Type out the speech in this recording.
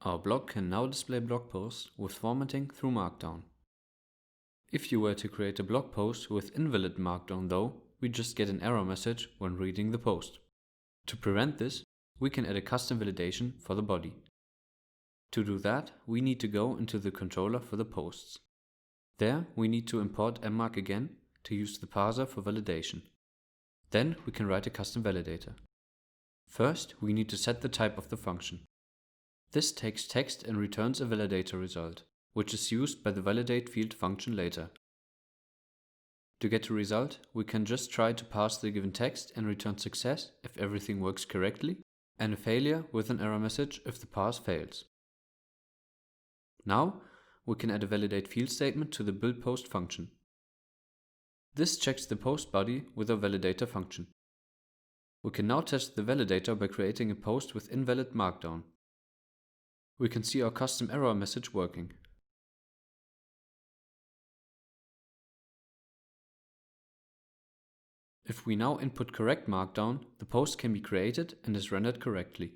Our blog can now display blog posts with formatting through Markdown. If you were to create a blog post with invalid Markdown though, we just get an error message when reading the post. To prevent this, we can add a custom validation for the body. To do that, we need to go into the controller for the posts. There, we need to import mmark again to use the parser for validation. Then we can write a custom validator. First, we need to set the type of the function. This takes text and returns a validator result, which is used by the validate field function later. To get a result, we can just try to parse the given text and return success if everything works correctly, and a failure with an error message if the parse fails. Now, we can add a validate field statement to the build post function. This checks the post body with our validator function. We can now test the validator by creating a post with invalid Markdown. We can see our custom error message working. If we now input correct Markdown, the post can be created and is rendered correctly.